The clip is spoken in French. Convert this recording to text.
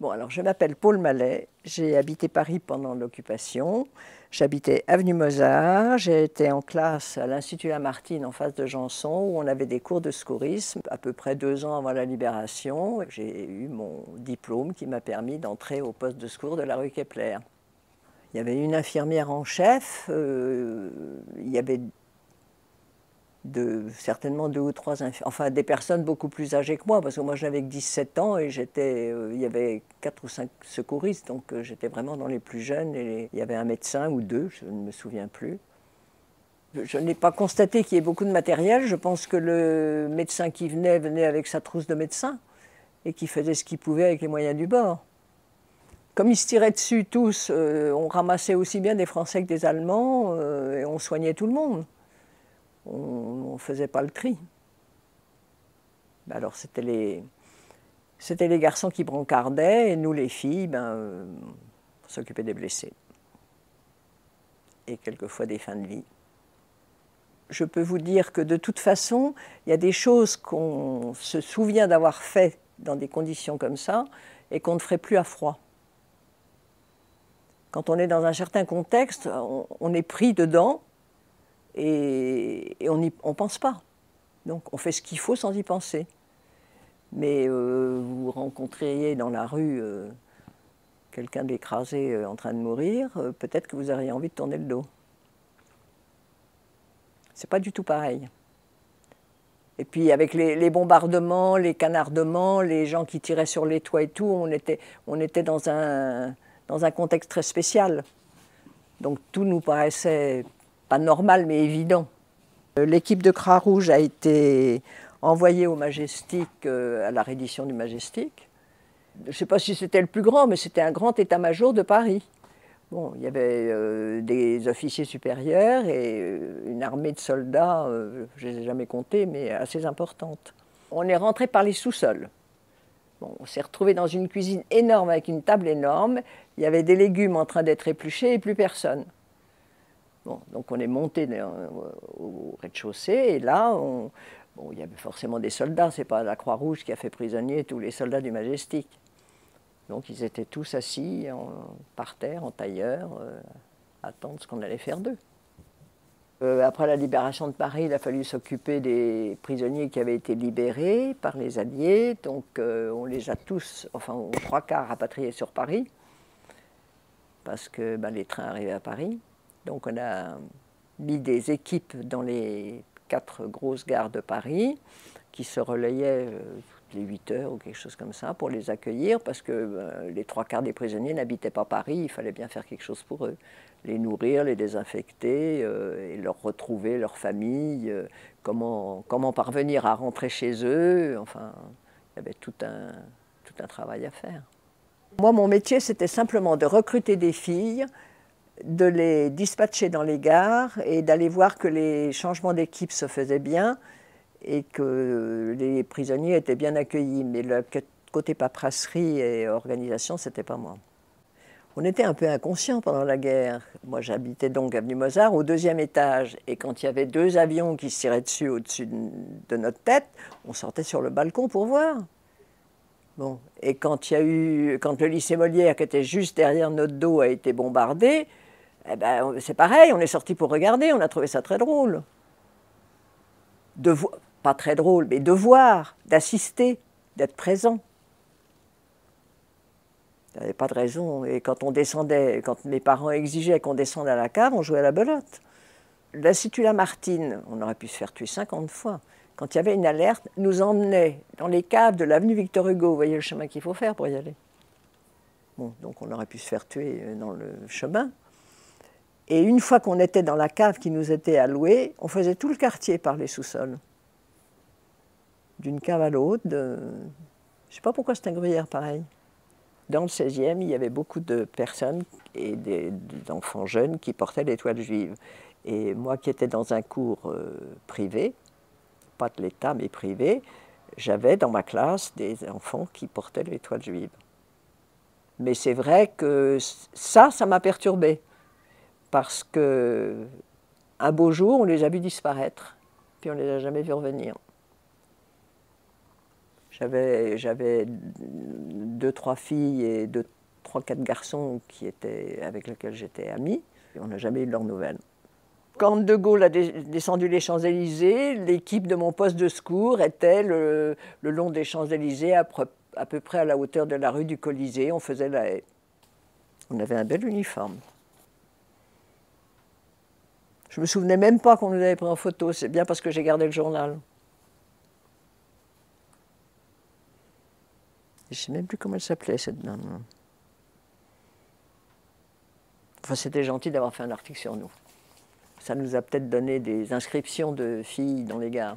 Bon, alors je m'appelle Paul Mallet, j'ai habité Paris pendant l'occupation, j'habitais avenue Mozart, j'ai été en classe à l'Institut Lamartine en face de Janson où on avait des cours de secourisme à peu près 2 ans avant la Libération. J'ai eu mon diplôme qui m'a permis d'entrer au poste de secours de la rue Kepler. Il y avait une infirmière en chef, il y avait certainement 2 ou 3, enfin des personnes beaucoup plus âgées que moi, parce que moi j'avais que 17 ans et il y avait 4 ou 5 secouristes, donc j'étais vraiment dans les plus jeunes, et il y avait un médecin ou 2, je ne me souviens plus. Je n'ai pas constaté qu'il y ait beaucoup de matériel, je pense que le médecin qui venait avec sa trousse de médecin et qui faisait ce qu'il pouvait avec les moyens du bord. Comme ils se tiraient dessus tous, on ramassait aussi bien des Français que des Allemands et on soignait tout le monde. On ne faisait pas le tri. Alors c'était les garçons qui brancardaient et nous les filles, on s'occupait des blessés. Et quelquefois des fins de vie. Je peux vous dire que de toute façon, il y a des choses qu'on se souvient d'avoir fait dans des conditions comme ça et qu'on ne ferait plus à froid. Quand on est dans un certain contexte, on est pris dedans et on ne pense pas. Donc on fait ce qu'il faut sans y penser. Mais vous rencontriez dans la rue quelqu'un d'écrasé en train de mourir, peut-être que vous auriez envie de tourner le dos. C'est pas du tout pareil. Et puis avec les bombardements, les canardements, les gens qui tiraient sur les toits et tout, on était dans un contexte très spécial. Donc tout nous paraissait pas normal, mais évident. L'équipe de Croix-Rouge a été envoyée au Majestic, à la reddition du Majestic. Je ne sais pas si c'était le plus grand, mais c'était un grand état-major de Paris. Bon, il y avait des officiers supérieurs et une armée de soldats, je ne les ai jamais comptés, mais assez importante. On est rentré par les sous-sols. Bon, on s'est retrouvé dans une cuisine énorme avec une table énorme. Il y avait des légumes en train d'être épluchés et plus personne. Bon, donc on est monté au rez-de-chaussée et là, il y avait forcément des soldats. Ce n'est pas la Croix-Rouge qui a fait prisonnier tous les soldats du Majestic. Donc ils étaient tous assis par terre, en tailleur, à attendre ce qu'on allait faire d'eux. Après la libération de Paris, il a fallu s'occuper des prisonniers qui avaient été libérés par les Alliés. Donc on les a tous, enfin aux 3/4 rapatriés sur Paris, parce que les trains arrivaient à Paris. Donc on a mis des équipes dans les 4 grosses gares de Paris qui se relayaient toutes les 8 heures ou quelque chose comme ça pour les accueillir parce que les 3/4 des prisonniers n'habitaient pas Paris, il fallait bien faire quelque chose pour eux. Les nourrir, les désinfecter et leur retrouver leur famille, comment parvenir à rentrer chez eux, enfin il y avait tout un travail à faire. Moi mon métier c'était simplement de recruter des filles, de les dispatcher dans les gares et d'aller voir que les changements d'équipe se faisaient bien et que les prisonniers étaient bien accueillis. Mais le côté paperasserie et organisation, c'était pas moi. On était un peu inconscients pendant la guerre. Moi, j'habitais donc avenue Mozart, au 2e étage. Et quand il y avait 2 avions qui se tiraient dessus au-dessus de notre tête, on sortait sur le balcon pour voir. Bon. Et quand le lycée Molière, qui était juste derrière notre dos, a été bombardé, c'est pareil, on est sorti pour regarder, on a trouvé ça très drôle. Pas très drôle, mais de voir, d'assister, d'être présent. Il n'y avait pas de raison. Et quand on descendait, quand mes parents exigeaient qu'on descende à la cave, on jouait à la belote. L'Institut Lamartine, on aurait pu se faire tuer 50 fois. Quand il y avait une alerte, nous emmenait dans les caves de l'avenue Victor Hugo. Vous voyez le chemin qu'il faut faire pour y aller. Bon, donc on aurait pu se faire tuer dans le chemin. Et une fois qu'on était dans la cave qui nous était allouée, on faisait tout le quartier par les sous-sols. D'une cave à l'autre, je ne sais pas pourquoi c'est un gruyère pareil. Dans le 16e, il y avait beaucoup de personnes et d'enfants jeunes qui portaient l'étoile juive. Et moi qui étais dans un cours privé, pas de l'État mais privé, j'avais dans ma classe des enfants qui portaient l'étoile juive. Mais c'est vrai que ça m'a perturbée. Parce qu'un beau jour, on les a vus disparaître, puis on ne les a jamais vus revenir. J'avais 2, 3 filles et 2, 3, 4 garçons avec lesquels j'étais amie. On n'a jamais eu de leurs nouvelles. Quand De Gaulle a descendu les Champs-Élysées, l'équipe de mon poste de secours était le long des Champs-Élysées, à peu près à la hauteur de la rue du Colisée. On faisait la haie. On avait un bel uniforme. Je me souvenais même pas qu'on nous avait pris en photo. C'est bien parce que j'ai gardé le journal. Je ne sais même plus comment elle s'appelait, cette dame. Enfin, c'était gentil d'avoir fait un article sur nous. Ça nous a peut-être donné des inscriptions de filles dans les gares.